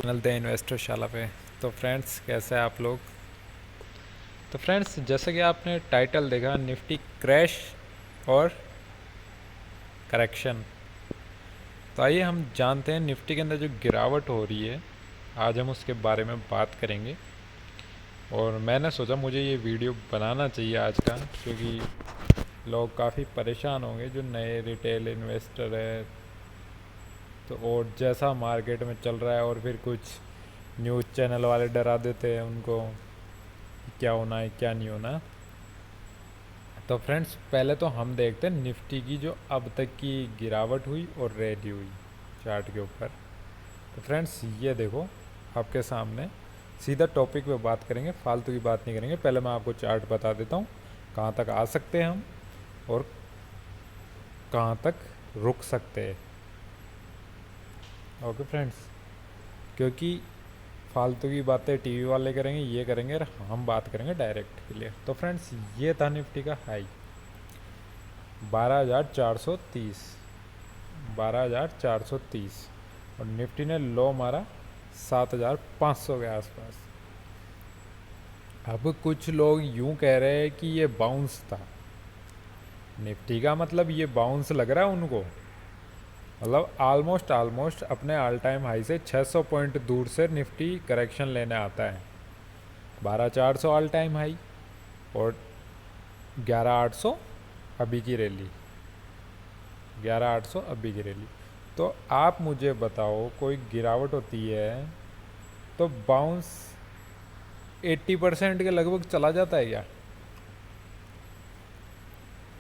मिलते हैं इन्वेस्टर शाला पे। तो फ्रेंड्स, कैसे हैं आप लोग? तो फ्रेंड्स, जैसे कि आपने टाइटल देखा, निफ्टी क्रैश और करेक्शन। तो आइए हम जानते हैं निफ्टी के अंदर जो गिरावट हो रही है, आज हम उसके बारे में बात करेंगे। और मैंने सोचा मुझे ये वीडियो बनाना चाहिए आज का, क्योंकि लोग काफ़ी परेशान होंगे जो नए रिटेल इन्वेस्टर है। तो और जैसा मार्केट में चल रहा है, और फिर कुछ न्यूज़ चैनल वाले डरा देते हैं उनको कि क्या होना है क्या नहीं होना। तो फ्रेंड्स, पहले तो हम देखते हैं निफ्टी की जो अब तक की गिरावट हुई और रैली हुई चार्ट के ऊपर। तो फ्रेंड्स, ये देखो आपके सामने, सीधा टॉपिक पे बात करेंगे, फालतू की बात नहीं करेंगे। पहले मैं आपको चार्ट बता देता हूँ कहाँ तक आ सकते हैं हम और कहाँ तक रुक सकते हैं। ओके फ्रेंड्स, क्योंकि फालतू की बातें टीवी वाले करेंगे, ये करेंगे, और हम बात करेंगे डायरेक्ट क्लियर। तो फ्रेंड्स, ये था निफ्टी का हाई 12,430, 12,430, और निफ्टी ने लो मारा 7,500 के आसपास। अब कुछ लोग यूं कह रहे हैं कि ये बाउंस था निफ्टी का, मतलब ये बाउंस लग रहा है उनको। मतलब ऑलमोस्ट अपने ऑल टाइम हाई से 600 पॉइंट दूर से निफ्टी करेक्शन लेने आता है। 12,400 ऑल टाइम हाई और 11,800 अभी की रैली, 11,800 अभी की रैली। तो आप मुझे बताओ, कोई गिरावट होती है तो बाउंस 80% के लगभग चला जाता है क्या?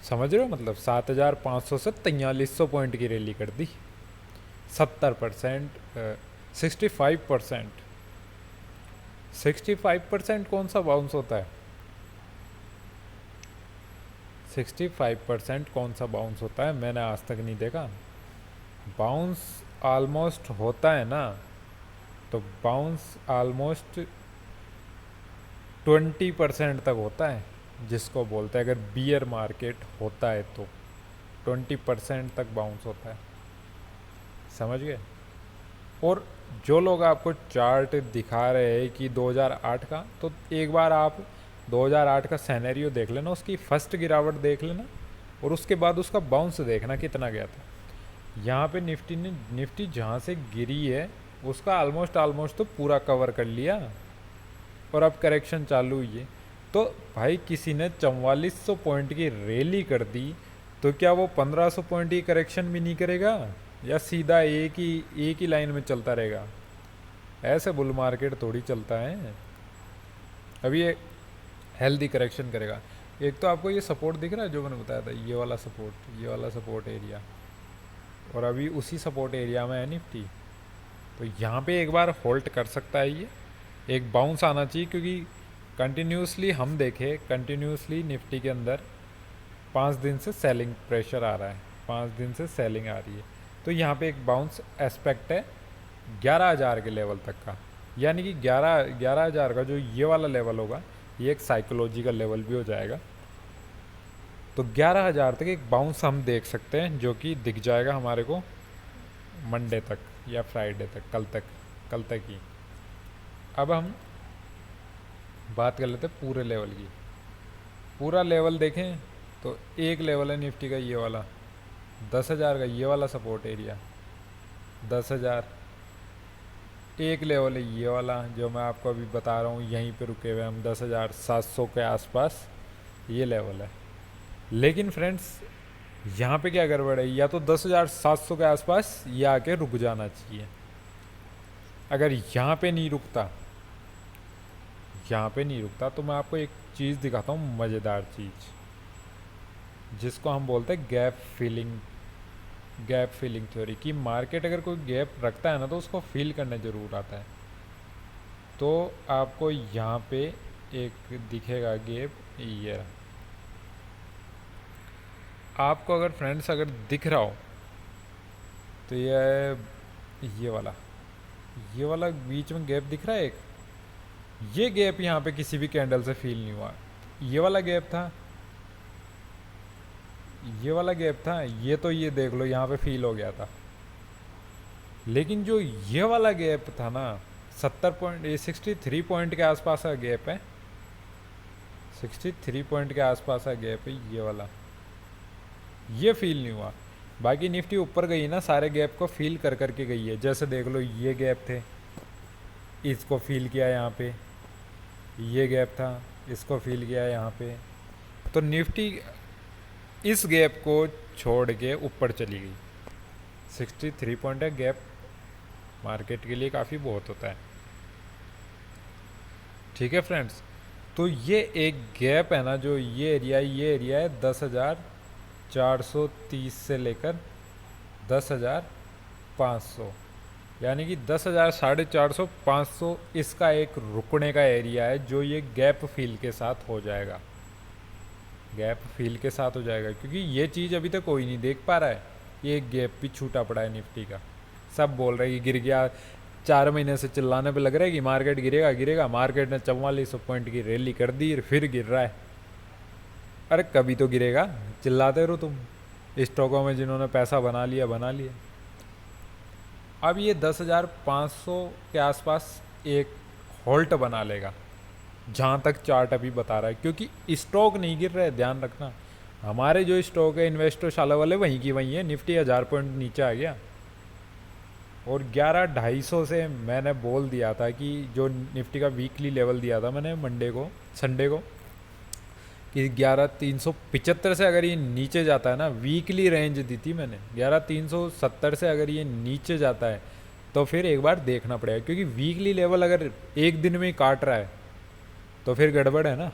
समझ रहे हो? मतलब 7,500 से 4,300 पॉइंट की रैली कर दी। 70%, 65%, 65% कौन सा बाउंस होता है? 65% कौन सा बाउंस होता है? मैंने आज तक नहीं देखा। बाउंस ऑलमोस्ट होता है ना, तो बाउंस ऑलमोस्ट 20% तक होता है, जिसको बोलते हैं अगर बियर मार्केट होता है तो 20% तक बाउंस होता है। समझ गए? और जो लोग आपको चार्ट दिखा रहे हैं कि 2008 का, तो एक बार आप 2008 का सैनरियो देख लेना, उसकी फर्स्ट गिरावट देख लेना, और उसके बाद उसका बाउंस देखना कितना गया था। यहाँ पे निफ्टी जहाँ से गिरी है उसका ऑलमोस्ट तो पूरा कवर कर लिया, और अब करेक्शन चालू हुई है। तो भाई, किसी ने 4400 पॉइंट की रैली कर दी, तो क्या वो 1500 पॉइंट की करेक्शन भी नहीं करेगा, या सीधा एक ही लाइन में चलता रहेगा? ऐसे बुल मार्केट थोड़ी चलता है। अभी ये हेल्दी करेक्शन करेगा। एक तो आपको ये सपोर्ट दिख रहा है जो मैंने बताया था, ये वाला सपोर्ट एरिया, और अभी उसी सपोर्ट एरिया में है निफ्टी। तो यहाँ पे एक बार होल्ड कर सकता है ये, एक बाउंस आना चाहिए, क्योंकि कंटिन्यूसली हम देखें, कंटिन्यूसली निफ्टी के अंदर 5 दिन से सेलिंग प्रेशर आ रहा है, 5 दिन से सेलिंग आ रही है। तो यहाँ पे एक बाउंस एस्पेक्ट है 11,000 के लेवल तक का, यानी कि 11,000 का जो ये वाला लेवल होगा, ये एक साइकोलॉजिकल लेवल भी हो जाएगा। तो 11,000 तक एक बाउंस हम देख सकते हैं, जो कि दिख जाएगा हमारे को मंडे तक या फ्राइडे तक, कल तक ही। अब हम बात कर लेते हैं पूरे लेवल की। पूरा लेवल देखें तो एक लेवल है निफ्टी का ये वाला 10,000 का, ये वाला सपोर्ट एरिया 10,000। एक लेवल है ये वाला जो मैं आपको अभी बता रहा हूँ, यहीं पे रुके हुए हम 10,700 के आसपास, ये लेवल है। लेकिन फ्रेंड्स, यहाँ पे क्या गड़बड़ है, या तो 10,700 के आसपास ये आके रुक जाना चाहिए। अगर यहाँ पे नहीं रुकता, तो मैं आपको एक चीज़ दिखाता हूँ, मज़ेदार चीज़, जिसको हम बोलते हैं गैप फिलिंग थ्योरी। कि मार्केट अगर कोई गैप रखता है ना, तो उसको फील करने ज़रूर आता है। तो आपको यहाँ पे एक दिखेगा गैप, ये रहा। आपको अगर फ्रेंड्स अगर दिख रहा हो तो ये वाला बीच में गैप दिख रहा है एक, ये गैप यहाँ पे किसी भी कैंडल से फील नहीं हुआ। ये वाला गैप था, ये वाला गैप था, ये तो ये देख लो यहाँ पे फील हो गया था। लेकिन जो ये वाला गैप था ना, 70 पॉइंट, ये 63 पॉइंट के आसपास का गैप है, 63 पॉइंट के आसपास का गैप है ये वाला, ये फील नहीं हुआ। बाकी निफ्टी ऊपर गई ना, सारे गैप को फील कर करके गई है। जैसे देख लो ये गैप थे, इसको फील किया यहाँ पे, ये गैप था, इसको फील किया यहाँ पे। तो निफ्टी इस गैप को छोड़ के ऊपर चली गई। 63 पॉइंट है गैप, मार्केट के लिए काफ़ी बहुत होता है। ठीक है फ्रेंड्स, तो ये एक गैप है ना, जो ये एरिया है 10,430 से लेकर 10,500, यानी कि 10,000, 450, 500 इसका एक रुकने का एरिया है, जो ये गैप फील के साथ हो जाएगा, गैप फील के साथ हो जाएगा। क्योंकि ये चीज़ अभी तक कोई नहीं देख पा रहा है, ये गैप भी छूटा पड़ा है निफ्टी का। सब बोल रहे हैं कि गिर गया, 4 महीने से चिल्लाने पे लग रहा है कि मार्केट गिरेगा गिरेगा। मार्केट ने 4400 पॉइंट की रैली कर दी, फिर गिर रहा है। अरे कभी तो गिरेगा, चिल्लाते रहो तुम। स्टॉकों में जिन्होंने पैसा बना लिया बना लिया। अब ये 10,500 के आसपास एक होल्ट बना लेगा, जहाँ तक चार्ट अभी बता रहा है। क्योंकि स्टॉक नहीं गिर रहा है, ध्यान रखना। हमारे जो स्टॉक है इन्वेस्टर शाला वाले वहीं की वहीं है। निफ्टी 1000 पॉइंट नीचे आ गया, और 11,250 से मैंने बोल दिया था कि जो निफ्टी का वीकली लेवल दिया था मैंने संडे को, कि 11,375 से अगर ये नीचे जाता है ना, वीकली रेंज दी थी मैंने, 11,370 से अगर ये नीचे जाता है तो फिर एक बार देखना पड़ेगा। क्योंकि वीकली लेवल अगर एक दिन में ही काट रहा है तो फिर गड़बड़ है ना।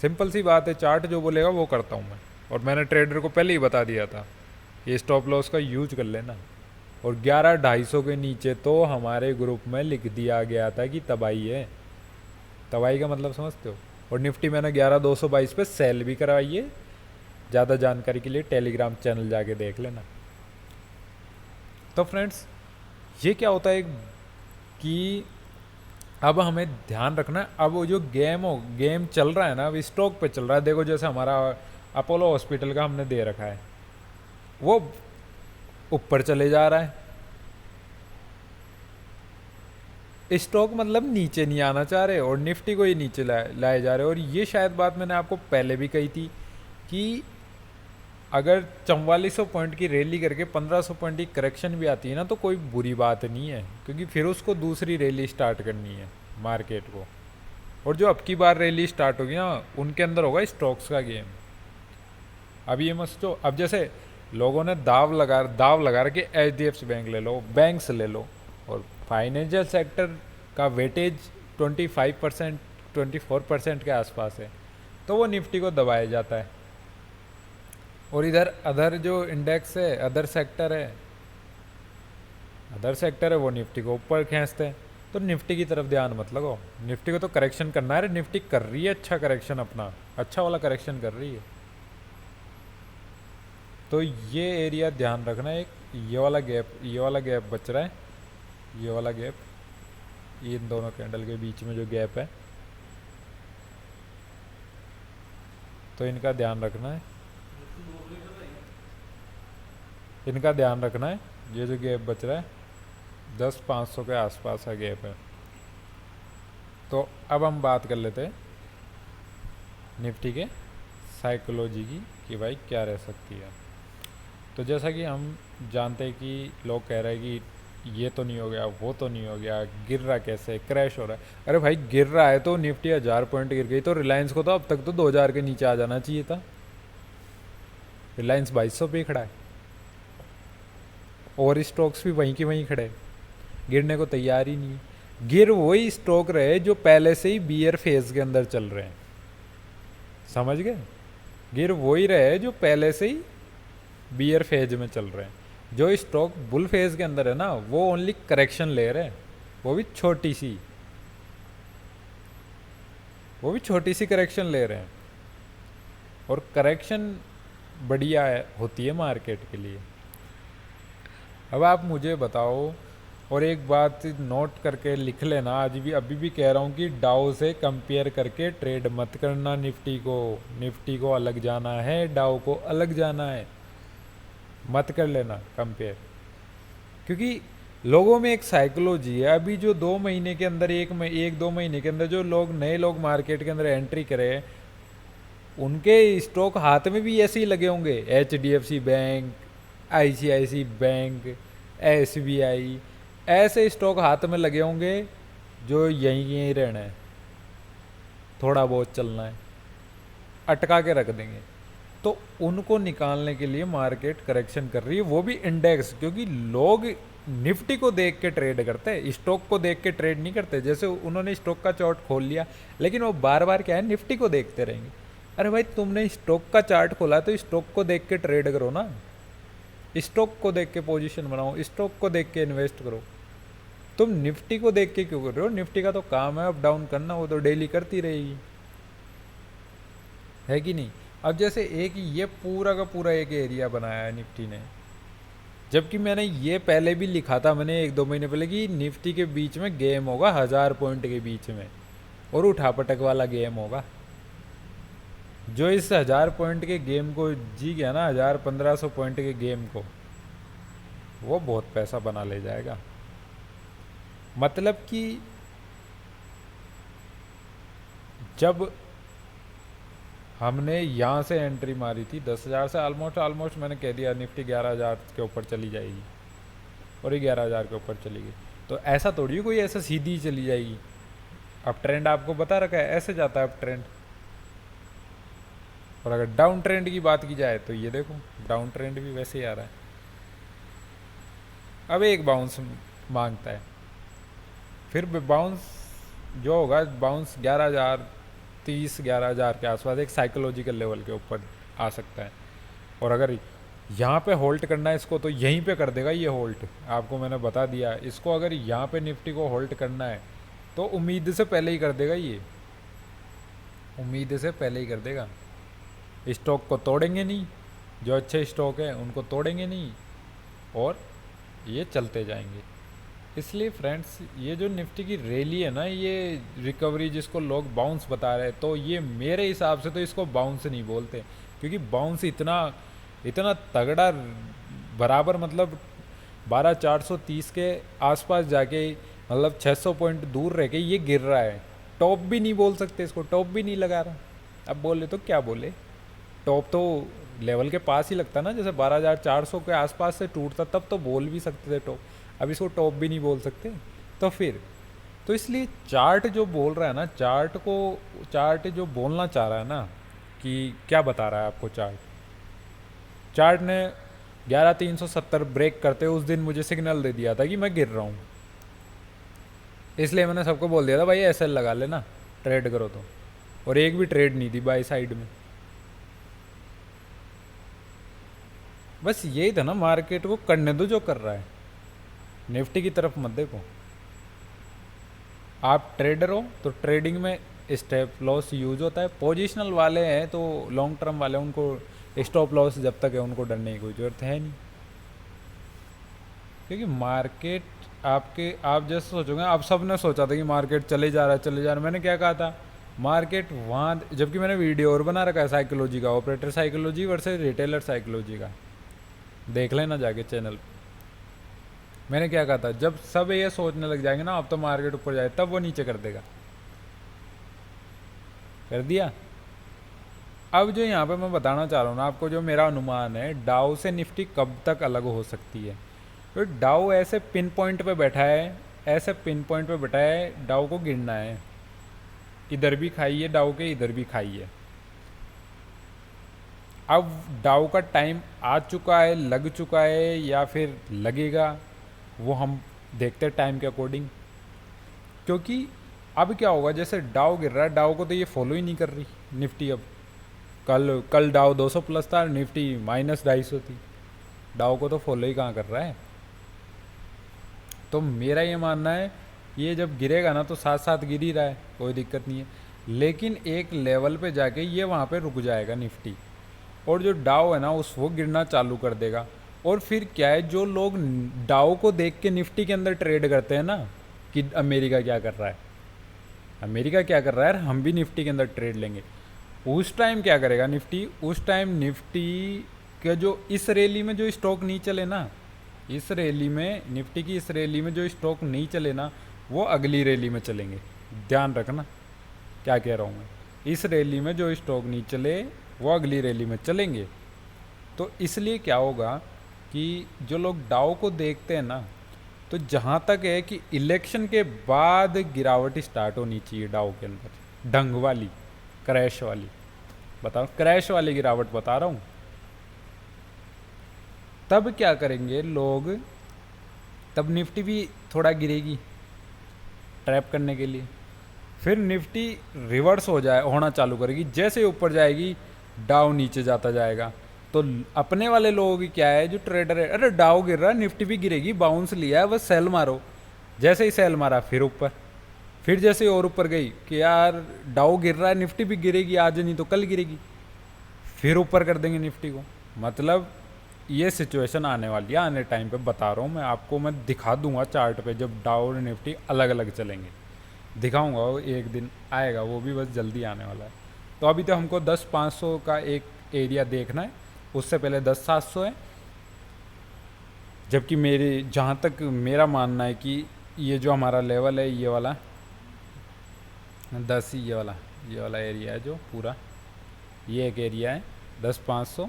सिंपल सी बात है, चार्ट जो बोलेगा वो करता हूँ मैं। और मैंने ट्रेडर को पहले ही बता दिया था, ये स्टॉप लॉस का यूज कर लेना। और 11,250 के नीचे तो हमारे ग्रुप में लिख दिया गया था कि तबाही है। तबाही का मतलब समझते हो। और निफ्टी मैंने 11,222 पे सेल भी करवाई है। ज़्यादा जानकारी के लिए टेलीग्राम चैनल जाके देख लेना। तो फ्रेंड्स, ये क्या होता है कि अब हमें ध्यान रखना है, अब वो जो गेम चल रहा है ना, अब स्टॉक पे चल रहा है। देखो जैसे हमारा अपोलो हॉस्पिटल का हमने दे रखा है, वो ऊपर चले जा रहा है। स्टॉक मतलब नीचे नहीं आना चाह रहे, और निफ्टी को ही नीचे लाए जा रहे। और ये शायद बात मैंने आपको पहले भी कही थी कि अगर 4400 पॉइंट की रैली करके 1500 पॉइंट की करेक्शन भी आती है ना, तो कोई बुरी बात नहीं है। क्योंकि फिर उसको दूसरी रैली स्टार्ट करनी है मार्केट को। और जो अब की बार रैली स्टार्ट होगी ना, उनके अंदर होगा स्टॉक्स का गेम। अब ये मत सोचो, अब जैसे लोगों ने दाव लगा रखे, HDFC बैंक ले लो, बैंक्स ले लो, और फाइनेंशियल सेक्टर का वेटेज 25%, 24% के आसपास है, तो वो निफ्टी को दबाया जाता है। और इधर अदर जो इंडेक्स है, अदर सेक्टर है, वो निफ्टी को ऊपर खींचते हैं। तो निफ्टी की तरफ ध्यान मत लगाओ, निफ्टी को तो करेक्शन करना है। निफ्टी कर रही है अच्छा करेक्शन, अपना अच्छा वाला करेक्शन कर रही है। तो ये एरिया ध्यान रखना है। एक ये वाला गैप बच रहा है, ये वाला गैप, इन दोनों कैंडल के बीच में जो गैप है, तो इनका ध्यान रखना है, इनका ध्यान रखना है। ये जो गैप बच रहा है 10,500 के आसपास का गैप है। तो अब हम बात कर लेते हैं निफ्टी के साइकोलॉजी की, कि भाई क्या रह सकती है। तो जैसा कि हम जानते हैं कि लोग कह रहे हैं कि ये तो नहीं हो गया, वो तो नहीं हो गया, गिर रहा कैसे, क्रैश हो रहा है। अरे भाई गिर रहा है तो निफ्टी 1000 पॉइंट गिर गई, तो रिलायंस को तो अब तक तो 2000 के नीचे आ जाना चाहिए था। रिलायंस 2200 पे खड़ा है, और स्टॉक्स भी वहीं के वहीं खड़े, गिरने को तैयार ही नहीं है। गिर वही स्टॉक रहे जो पहले से ही बियर फेज के अंदर चल रहे हैं, समझ गए। गिर वही रहे जो पहले से ही बियर फेज में चल रहे हैं। जो स्टॉक बुल फेज के अंदर है ना, वो ओनली करेक्शन ले रहे हैं, वो भी छोटी सी करेक्शन ले रहे हैं। और करेक्शन बढ़िया होती है मार्केट के लिए। अब आप मुझे बताओ, और एक बात नोट करके लिख लेना, अभी भी कह रहा हूँ कि डाउ से कंपेयर करके ट्रेड मत करना। निफ्टी को अलग जाना है, डाउ को अलग जाना है, मत कर लेना कंपेयर। क्योंकि लोगों में एक साइकोलॉजी है। अभी जो 2 महीने के अंदर, 1-2 महीने के अंदर जो लोग नए लोग मार्केट के अंदर एंट्री करे, उनके स्टॉक हाथ में भी ऐसे ही लगे होंगे। HDFC bank, ICICI bank, SBI, ऐसे स्टॉक हाथ में लगे होंगे जो यहीं यहीं रहना है, थोड़ा बहुत चलना है, अटका के रख देंगे। तो उनको निकालने के लिए मार्केट करेक्शन कर रही है, वो भी इंडेक्स, क्योंकि लोग निफ्टी को देख के ट्रेड करते हैं, स्टॉक को देख के ट्रेड नहीं करते। जैसे उन्होंने स्टॉक का चार्ट खोल लिया, लेकिन वो बार बार क्या है, निफ्टी को देखते रहेंगे। अरे भाई, तुमने स्टॉक का चार्ट खोला तो स्टॉक को देख के ट्रेड करो ना, स्टॉक को देख के पोजीशन बनाओ, स्टॉक को देख के इन्वेस्ट करो। तुम निफ्टी को देख के क्यों कर रहे हो? निफ्टी का तो काम है अप डाउन करना, वो तो डेली करती रहेगी, है कि नहीं। अब जैसे एक ये पूरा का पूरा एक एरिया बनाया है निफ्टी ने, जबकि मैंने ये पहले भी लिखा था, मैंने 1-2 महीने पहले, कि निफ्टी के बीच में गेम होगा 1000 पॉइंट के बीच में, और उठापटक वाला गेम होगा। जो इस 1000 पॉइंट के गेम को जी गया ना, 1000-1500 पॉइंट के गेम को, वो बहुत पैसा बना ले जाएगा। मतलब कि जब हमने यहाँ से एंट्री मारी थी 10,000 से, ऑलमोस्ट मैंने कह दिया निफ्टी 11,000 के ऊपर चली जाएगी, और ये 11,000 के ऊपर चली गई। तो ऐसा थोड़ी है कोई ऐसा सीधी चली जाएगी। अब ट्रेंड आपको बता रखा है, ऐसे जाता है अब ट्रेंड। और अगर डाउन ट्रेंड की बात की जाए तो ये देखो, डाउन ट्रेंड भी वैसे ही आ रहा है। अब एक बाउंस मांगता है, फिर बाउंस जो होगा, बाउंस 11,000, 11,000 के आसपास एक साइकोलॉजिकल लेवल के ऊपर आ सकता है। और अगर यहाँ पे होल्ड करना है इसको, तो यहीं पे कर देगा ये होल्ड। आपको मैंने बता दिया, इसको अगर यहाँ पे निफ्टी को होल्ड करना है तो उम्मीद से पहले ही कर देगा, ये उम्मीद से पहले ही कर देगा। स्टॉक को तोड़ेंगे नहीं, जो अच्छे स्टॉक है उनको तोड़ेंगे नहीं, और ये चलते जाएंगे। इसलिए फ्रेंड्स, ये जो निफ्टी की रैली है ना, ये रिकवरी जिसको लोग बाउंस बता रहे हैं, तो ये मेरे हिसाब से तो इसको बाउंस नहीं बोलते, क्योंकि बाउंस इतना इतना तगड़ा, बराबर मतलब 12,430 के आसपास जाके, मतलब 600 पॉइंट दूर रह के ये गिर रहा है। टॉप भी नहीं बोल सकते इसको, टॉप भी नहीं लगा रहा। अब बोले तो क्या बोले, टॉप तो लेवल के पास ही लगता ना, जैसे 12,400 के आसपास से टूटता तब तो बोल भी सकते थे टॉप। अब इसको टॉप भी नहीं बोल सकते, तो फिर तो इसलिए चार्ट जो बोल रहा है ना, चार्ट जो बोलना चाह रहा है ना, कि क्या बता रहा है आपको चार्ट ने 11,370 ब्रेक करते उस दिन मुझे सिग्नल दे दिया था कि मैं गिर रहा हूँ। इसलिए मैंने सबको बोल दिया था भाई SL लगा लेना, ट्रेड करो तो। और एक भी ट्रेड नहीं थी बाई साइड में। बस यही था ना, मार्केट को करने दो जो कर रहा है, निफ्टी की तरफ मत देखो। आप ट्रेडर हो तो ट्रेडिंग में स्टॉप लॉस यूज होता है। पोजिशनल वाले हैं तो लॉन्ग टर्म वाले, उनको स्टॉप लॉस जब तक है उनको डरने की कोई ज़रूरत है नहीं, क्योंकि मार्केट आप जैसे सोचोगे, आप सब ने सोचा था कि मार्केट चले जा रहा है चले जा रहा है। मैंने क्या कहा था, मार्केट वहाँ, जबकि मैंने वीडियो और बना रखा है साइकोलॉजी का, operator psychology versus retailer psychology का, देख लेना जाके चैनल पे। मैंने क्या कहा था, जब सब ये सोचने लग जाएंगे ना अब तो मार्केट ऊपर जाए, तब वो नीचे कर देगा। कर दिया। अब जो यहाँ पे मैं बताना चाह रहा हूँ ना आपको, जो मेरा अनुमान है, डाउ से निफ्टी कब तक अलग हो सकती है। तो डाउ ऐसे पिन पॉइंट पे बैठा है, ऐसे पिन पॉइंट पे बैठा है, डाउ को गिरना है, इधर भी खाई है डाउ के, इधर भी खाई है। अब डाउ का टाइम आ चुका है, लग चुका है, या फिर लगेगा, वो हम देखते हैं टाइम के अकॉर्डिंग। क्योंकि अब क्या होगा, जैसे डाउ गिर रहा है, डाउ को तो ये फॉलो ही नहीं कर रही निफ्टी। अब कल डाउ 200 प्लस था, निफ्टी -250 थी, डाउ को तो फॉलो ही कहाँ कर रहा है। तो मेरा ये मानना है, ये जब गिरेगा ना तो साथ साथ गिर ही रहा है, कोई दिक्कत नहीं है, लेकिन एक लेवल पे जाके ये वहाँ पे रुक जाएगा निफ्टी, और जो डाउ है ना वो गिरना चालू कर देगा। और फिर क्या है, जो लोग डाउ को देख के निफ्टी के अंदर ट्रेड करते हैं ना, कि अमेरिका क्या कर रहा है, अमेरिका क्या कर रहा है, हम भी निफ्टी के अंदर ट्रेड लेंगे, उस टाइम क्या करेगा निफ्टी, उस टाइम निफ्टी के जो इस रैली में जो स्टॉक नहीं चले ना, इस रैली में, निफ्टी की इस रैली में जो स्टॉक नहीं चले ना, वो अगली रैली में चलेंगे। ध्यान रखना क्या कह रहा हूँ मैं। इस रैली में जो स्टॉक नहीं चले वो अगली रैली में चलेंगे। तो इसलिए क्या होगा कि जो लोग डाउ को देखते हैं ना, तो जहाँ तक है कि इलेक्शन के बाद गिरावट स्टार्ट होनी चाहिए डाउ के अंदर, ढंग वाली, क्रैश वाली। बताओ, क्रैश वाली गिरावट बता रहा हूँ। तब क्या करेंगे लोग, तब निफ्टी भी थोड़ा गिरेगी ट्रैप करने के लिए। फिर निफ्टी रिवर्स हो जाए, होना चालू करेगी। जैसे ऊपर जाएगी डाउ नीचे जाता जाएगा। तो अपने वाले लोगों की क्या है, जो ट्रेडर है, अरे डाउ गिर रहा है निफ्टी भी गिरेगी, बाउंस लिया है बस सेल मारो। जैसे ही सेल मारा फिर ऊपर, फिर जैसे ही और ऊपर गई कि यार डाउ गिर रहा है निफ्टी भी गिरेगी आज नहीं तो कल गिरेगी, फिर ऊपर कर देंगे निफ्टी को। मतलब ये सिचुएशन आने वाली है, आने टाइम पे बता रहा हूँ मैं आपको। मैं दिखा दूंगा चार्ट पे जब डाउ और निफ्टी अलग अलग चलेंगे, दिखाऊंगा। वो एक दिन आएगा, वो भी बस जल्दी आने वाला है। तो अभी तो हमको 10,500 का एक एरिया देखना है, उससे पहले 10,700 है। जबकि मेरे, जहाँ तक मेरा मानना है कि ये जो हमारा लेवल है, ये वाला 10 ही, ये वाला एरिया है जो पूरा, ये एक एरिया है 10,500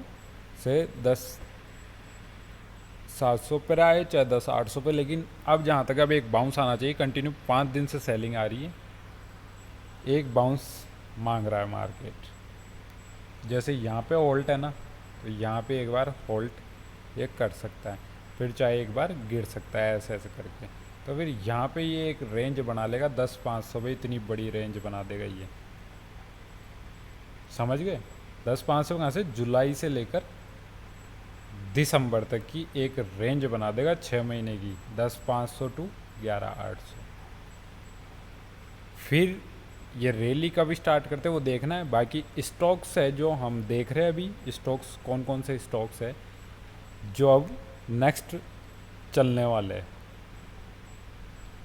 से 10,700 पर आए चाहे 10,800 पे। लेकिन अब जहाँ तक, अब एक बाउंस आना चाहिए। कंटिन्यू 5 दिन से सेलिंग आ रही है, एक बाउंस मांग रहा है मार्केट। जैसे यहाँ पे होल्ट है ना, तो यहाँ पे एक बार होल्ट ये कर सकता है, फिर चाहे एक बार गिर सकता है ऐसे ऐसे करके। तो फिर यहाँ पे ये एक रेंज बना लेगा 10,500 पे, इतनी बड़ी रेंज बना देगा ये, समझ गए। 10,500 कहाँ से, जुलाई से लेकर दिसंबर तक की एक रेंज बना देगा 6 महीने की, 10,500 टू 11,800। फिर ये रैली कब स्टार्ट करते हैं वो देखना है। बाकी स्टॉक्स है जो हम देख रहे हैं अभी, स्टॉक्स कौन कौन से स्टॉक्स है जो अब नेक्स्ट चलने वाले हैं,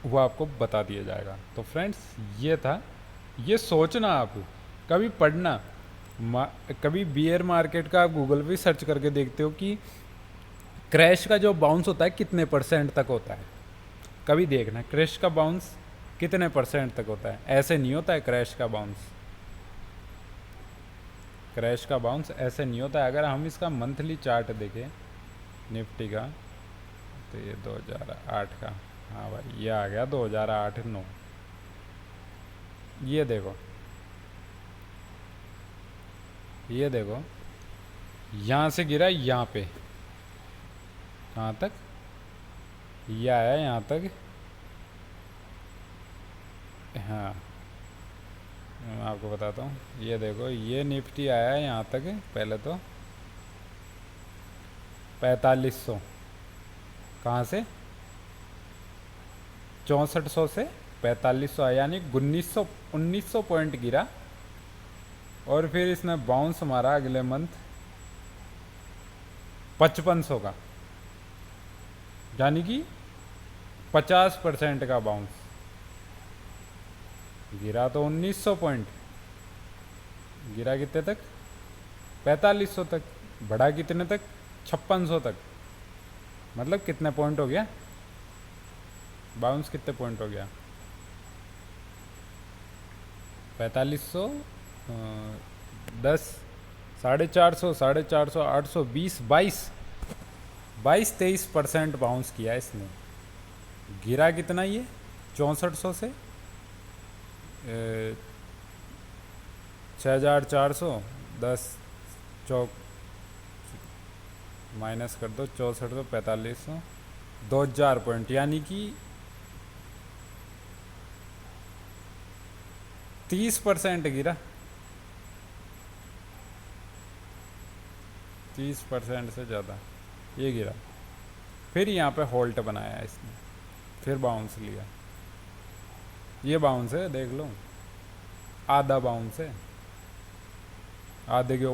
वो आपको बता दिया जाएगा। तो फ्रेंड्स ये था, ये सोचना आप, कभी पढ़ना, कभी बियर मार्केट का आप गूगल पे सर्च करके देखते हो कि क्रैश का जो बाउंस होता है कितने परसेंट तक होता है। कभी देखना क्रैश का बाउंस कितने परसेंट तक होता है। ऐसे नहीं होता है क्रैश का बाउंस, क्रैश का बाउंस ऐसे नहीं होता है। अगर हम इसका मंथली चार्ट देखें निफ्टी का, तो ये 2008 का, हाँ भाई ये आ गया 2008-9। ये देखो, ये देखो, यहाँ से गिरा यहाँ पे, कहाँ तक ये आया, यहाँ तक। हाँ मैं आपको बताता हूँ, ये देखो, ये निफ्टी आया है यहाँ तक पहले तो 4500, कहाँ से 6400 से 4500 आया, यानी 1900 पॉइंट गिरा। और फिर इसने बाउंस मारा अगले मंथ 5500 का, यानी कि 50% का बाउंस गिरा। तो 1900 पॉइंट गिरा, कितने तक, 4500 तक। बढ़ा कितने तक, 5600 तक। मतलब कितने पॉइंट हो गया बाउंस, कितने पॉइंट हो गया, 4500, 10, 450, 450, 820, 22-23% बाउंस किया इसने। गिरा कितना ये, 6400 से 6,400, 10 चौक माइनस कर दो, 6400, 4500, 2,000 पॉइंट, यानी कि 30% गिरा। 30% से ज़्यादा ये गिरा। फिर यहाँ पे होल्ट बनाया इसने, फिर बाउंस लिया। ये बाउंस है, देख लो, आधा बाउंस है, आधे के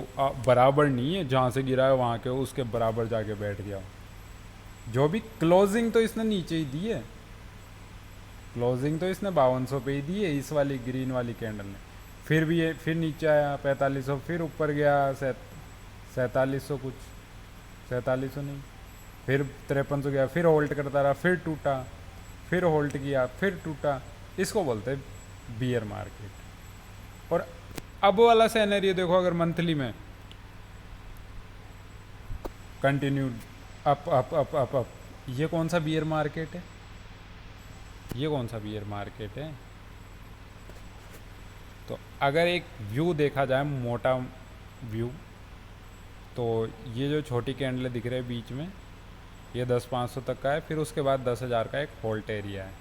बराबर नहीं है। जहाँ से गिरा है वहाँ के उसके बराबर जाके बैठ गया। जो भी क्लोजिंग तो इसने नीचे ही दी है, क्लोजिंग तो इसने 5200 पे ही दी है इस वाली ग्रीन वाली कैंडल ने। फिर भी ये फिर नीचे आया 4500, फिर ऊपर गया 4700 कुछ, 4700 नहीं, फिर 5300 गया, फिर होल्ड करता रहा, फिर टूटा, फिर होल्ड किया, फिर टूटा। इसको बोलते हैं बियर मार्केट। और अब वाला सिनेरियो देखो, अगर मंथली में continued up up up up up, ये कौन सा बियर मार्केट है? ये कौन सा बियर मार्केट है? तो अगर एक व्यू देखा जाए, मोटा व्यू, तो ये जो छोटी कैंडलें दिख रहे हैं बीच में, ये 10,500 तक का है, फिर उसके बाद 10,000 का एक होल्ट एरिया है।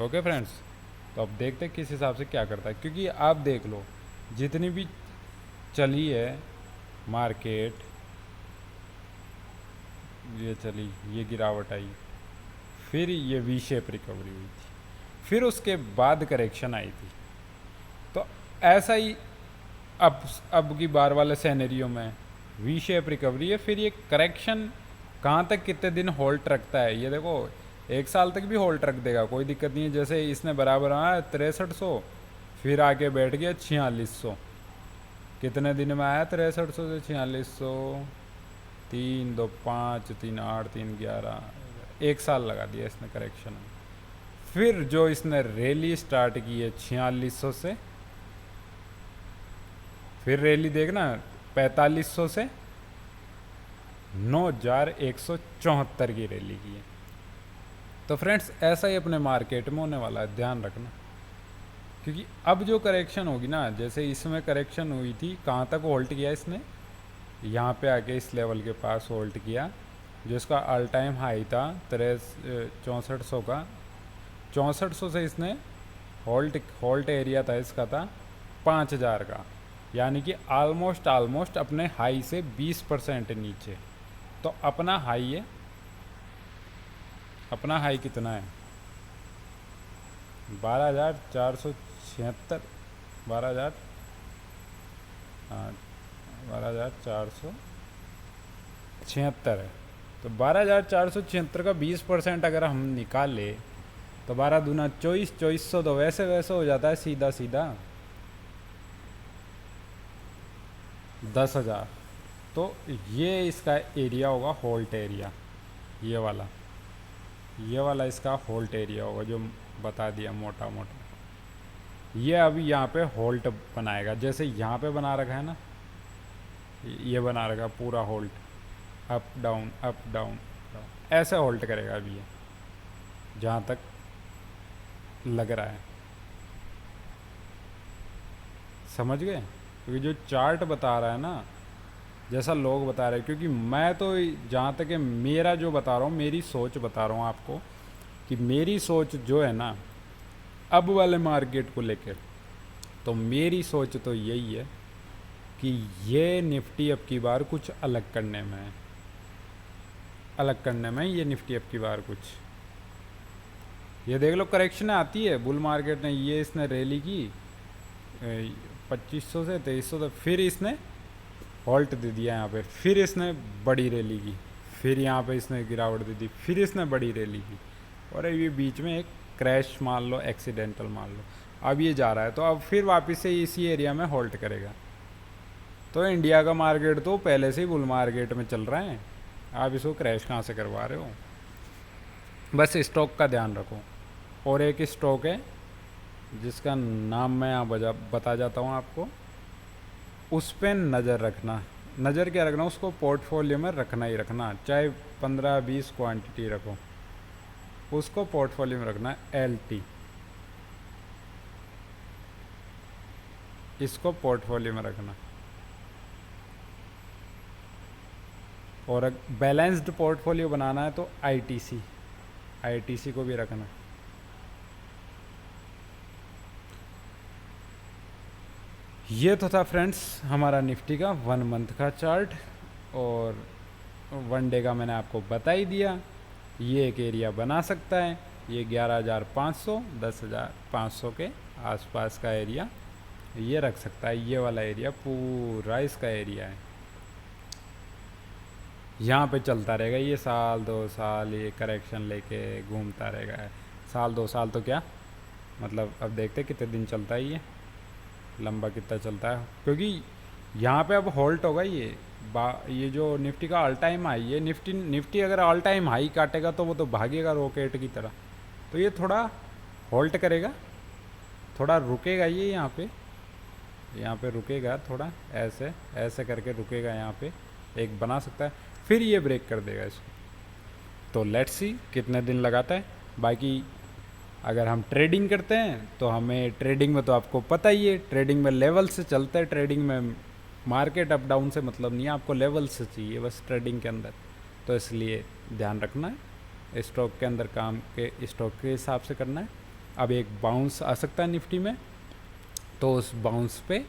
ओके फ्रेंड्स, तो अब देखते हैं किस हिसाब से क्या करता है, क्योंकि आप देख लो जितनी भी चली है मार्केट, ये चली, ये गिरावट आई, फिर ये वी शेप रिकवरी हुई थी, फिर उसके बाद करेक्शन आई थी। तो ऐसा ही अब की बार वाले सिनेरियो में वी शेप रिकवरी है, फिर ये करेक्शन कहाँ तक कितने दिन होल्ड रखता है, ये देखो 1 साल तक भी होल्ड रख देगा, कोई दिक्कत नहीं है। जैसे इसने बराबर आया 6300, फिर आके बैठ गया 4600, कितने दिन में आया 6300 से 4600, 3 2 5 3 8 3 11, 1 साल लगा दिया इसने करेक्शन में। फिर जो इसने रैली स्टार्ट की है 4600 से, फिर रैली देखना 4500 से 9174 की रैली की है। तो फ्रेंड्स ऐसा ही अपने मार्केट में होने वाला है, ध्यान रखना। क्योंकि अब जो करेक्शन होगी ना, जैसे इसमें करेक्शन हुई थी, कहाँ तक होल्ड किया इसने, यहाँ पे आके इस लेवल के पास होल्ड किया, जो इसका ऑल टाइम हाई था 6400 का, 6400 से इसने होल्ड एरिया था इसका था 5000 का, यानी कि ऑलमोस्ट अपने हाई से 20% नीचे। तो अपना हाई है, अपना हाई कितना है 12,476, 12,000, हाँ 12,476 है। तो 12,476 का 20% अगर हम निकाल ले, तो 12 दूना 24, 2400, तो वैसे वैसे हो जाता है सीधा सीधा 10,000। तो ये इसका एरिया होगा होल्ट एरिया, ये वाला इसका होल्ट एरिया होगा, जो बता दिया मोटा मोटा। ये अभी यहाँ पे होल्ट बनाएगा, जैसे यहाँ पे बना रखा है ना, ये बना रखा पूरा होल्ट, अप डाउन अप डाउन, ऐसे होल्ट करेगा अभी ये, जहाँ तक लग रहा है। समझ गए? क्योंकि जो चार्ट बता रहा है ना, जैसा लोग बता रहे हैं, क्योंकि मैं तो जहाँ तक है मेरा जो बता रहा हूँ, मेरी सोच बता रहा हूँ आपको, कि मेरी सोच जो है ना अब वाले मार्केट को लेकर, तो मेरी सोच तो यही है कि ये निफ्टी अब की बार कुछ अलग करने में है, ये निफ्टी अब की बार कुछ, ये देख लो करेक्शन आती है बुल मार्केट ने, ये इसने रैली की 2500 से 2300 तक, फिर इसने हॉल्ट दे दिया यहाँ पे, फिर इसने बड़ी रैली की, फिर यहाँ पे इसने गिरावट दे दी, फिर इसने बड़ी रैली की, और ये बीच में एक क्रैश मान लो, एक्सीडेंटल मान लो, अब ये जा रहा है, तो अब फिर वापस से इसी एरिया में होल्ड करेगा। तो इंडिया का मार्केट तो पहले से ही बुल मार्केट में चल रहा है, आप इसको क्रैश कहाँ से करवा रहे हो? बस स्टॉक का ध्यान रखो। और एक स्टॉक है जिसका नाम मैं यहाँ बता जाता हूँ आपको, उस पर नज़र रखना। नज़र क्या रखना, उसको पोर्टफोलियो में रखना ही रखना, चाहे 15-20 क्वांटिटी रखो, उसको पोर्टफोलियो में रखना। LT, इसको पोर्टफोलियो में रखना। और बैलेंस्ड पोर्टफोलियो बनाना है तो ITC को भी रखना। ये तो था फ्रेंड्स हमारा निफ्टी का 1 मंथ का चार्ट, और 1 डे का मैंने आपको बता ही दिया। ये एक एरिया बना सकता है, ये 11,500 10,500 के आसपास का एरिया ये रख सकता है। ये वाला एरिया पूरा इसका एरिया है, यहाँ पे चलता रहेगा ये 1-2 साल, ये करेक्शन लेके घूमता रहेगा। 1-2 साल तो क्या मतलब, अब देखते कितने दिन चलता है, ये लंबा कितना चलता है, क्योंकि यहाँ पे अब होल्ट होगा ये ये जो निफ्टी का ऑल टाइम हाई है, निफ्टी अगर ऑल टाइम हाई काटेगा तो वो तो भागेगा रॉकेट की तरह। तो ये थोड़ा होल्ड करेगा, थोड़ा रुकेगा, ये यहाँ पे रुकेगा थोड़ा, ऐसे ऐसे करके रुकेगा, यहाँ पे एक बना सकता है, फिर ये ब्रेक कर देगा इसको। तो लेट्स सी कितने दिन लगाता है। बाकी अगर हम ट्रेडिंग करते हैं तो हमें ट्रेडिंग में तो आपको पता ही है, ट्रेडिंग में लेवल से चलता है, ट्रेडिंग में मार्केट अप डाउन से मतलब नहीं है, आपको लेवल से चाहिए बस ट्रेडिंग के अंदर। तो इसलिए ध्यान रखना है, स्टॉक के अंदर काम के स्टॉक के हिसाब से करना है। अब एक बाउंस आ सकता है निफ्टी में, तो उस बाउंस पे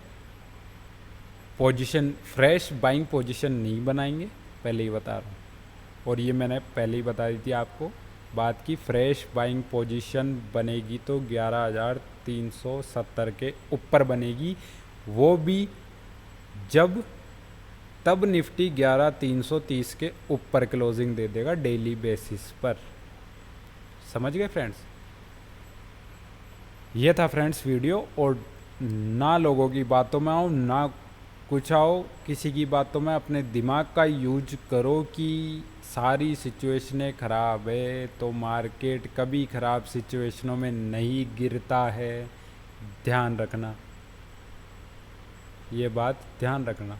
पोजीशन, फ्रेश बाइंग पोजीशन नहीं बनाएंगे, पहले ही बता रहा हूँ। और ये मैंने पहले ही बता दी थी आपको बात की, फ्रेश बाइंग पोजीशन बनेगी तो 11,370 के ऊपर बनेगी, वो भी तब निफ्टी 11,330 के ऊपर क्लोजिंग दे देगा डेली बेसिस पर। समझ गए फ्रेंड्स? ये था फ्रेंड्स वीडियो। और ना लोगों की बातों में आओ, ना कुछ आओ किसी की बातों में, अपने दिमाग का यूज करो कि सारी सिचुएशनें ख़राब है तो मार्केट कभी ख़राब सिचुएशनों में नहीं गिरता है। ध्यान रखना, ये बात ध्यान रखना।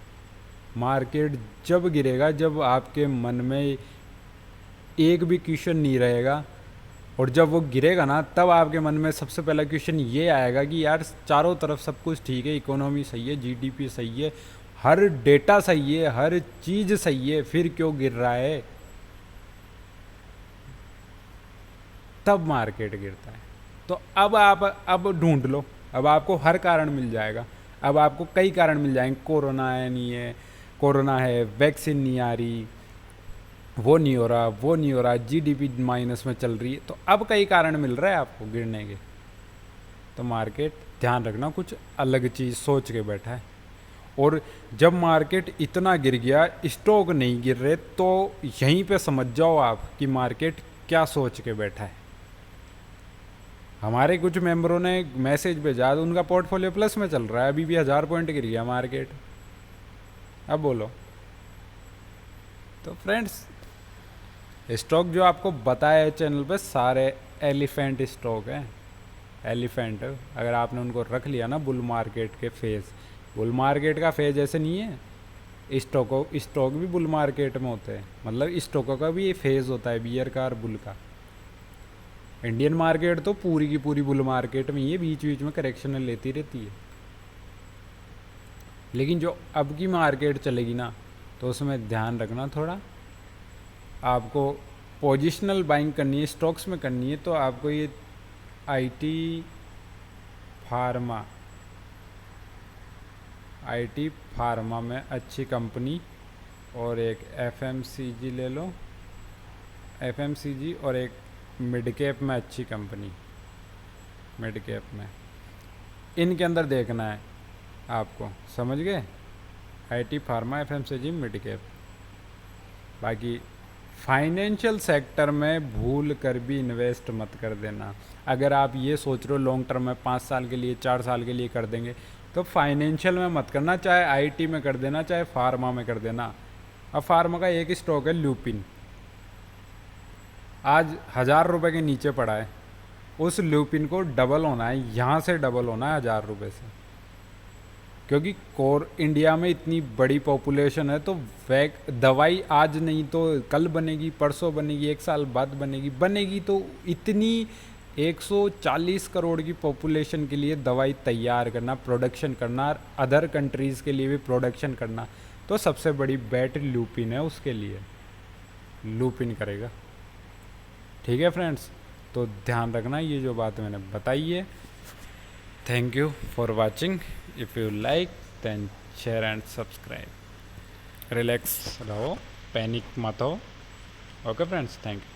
मार्केट जब गिरेगा जब आपके मन में एक भी क्वेश्चन नहीं रहेगा, और जब वो गिरेगा ना तब आपके मन में सबसे पहला क्वेश्चन ये आएगा कि यार चारों तरफ सब कुछ ठीक है, इकोनॉमी सही है, जीडीपी सही है, हर डेटा सही है, हर चीज़ सही है, फिर क्यों गिर रहा है? तब मार्केट गिरता है। तो अब आप ढूंढ लो, अब आपको हर कारण मिल जाएगा, अब आपको कई कारण मिल जाएंगे। कोरोना है, नहीं है, कोरोना है, वैक्सीन नहीं आ रही, वो नहीं हो रहा, वो नहीं हो रहा, जीडीपी माइनस में चल रही है, तो अब कई कारण मिल रहा है आपको गिरने के। तो मार्केट, ध्यान रखना, कुछ अलग चीज़ सोच के बैठा है। और जब मार्केट इतना गिर गया, स्टॉक नहीं गिर रहे, तो यहीं पे समझ जाओ आप कि मार्केट क्या सोच के बैठा है। हमारे कुछ मेंबरों ने मैसेज भेजा, उनका पोर्टफोलियो प्लस में चल रहा है, अभी भी 1000 पॉइंट गिर गया मार्केट। अब बोलो। तो फ्रेंड्स, स्टॉक जो आपको बताया है चैनल पे सारे एलिफेंट स्टॉक हैं, एलिफेंट। अगर आपने उनको रख लिया ना बुल मार्केट के फेज, बुल मार्केट का फेज ऐसे नहीं है, स्टॉक भी बुल मार्केट में होते हैं, मतलब स्टॉकों का भी ये फेज होता है, बियर का और बुल का। इंडियन मार्केट तो पूरी की पूरी बुल मार्केट में ये बीच बीच में करेक्शन लेती रहती है। लेकिन जो अब की मार्केट चलेगी ना, तो उसमें ध्यान रखना थोड़ा, आपको पोजिशनल बाइंग करनी है, स्टॉक्स में करनी है। तो आपको ये आईटी फार्मा में अच्छी कंपनी, और एक एफएमसीजी ले लो, एफएमसीजी, और एक मिड कैप में अच्छी कंपनी, मिड कैप में इनके अंदर देखना है आपको। समझ गए? IT pharma, FMCG, mid cap. बाकी फाइनेंशियल सेक्टर में भूल कर भी इन्वेस्ट मत कर देना। अगर आप ये सोच रहे हो लॉन्ग टर्म में 5 साल के लिए, 4 साल के लिए कर देंगे, तो फाइनेंशियल में मत करना, चाहे आईटी में कर देना, चाहे फार्मा में कर देना। अब फार्मा का एक स्टॉक है ल्यूपिन, आज 1000 रुपये के नीचे पड़ा है। उस ल्यूपिन को डबल होना है, यहाँ से डबल होना है 1000 रुपये से, क्योंकि कोर इंडिया में इतनी बड़ी पॉपुलेशन है, तो दवाई आज नहीं तो कल बनेगी, परसों बनेगी, 1 साल बाद बनेगी। तो इतनी 140 करोड़ की पॉपुलेशन के लिए दवाई तैयार करना, प्रोडक्शन करना, और अदर कंट्रीज़ के लिए भी प्रोडक्शन करना, तो सबसे बड़ी बैट ल्यूपिन है, उसके लिए लूपिन करेगा। ठीक है फ्रेंड्स, तो ध्यान रखना ये जो बात मैंने बताई है। Thank you for watching. If you like then share and subscribe. Relax रहो, पैनिक मत हो। Okay friends, thank you.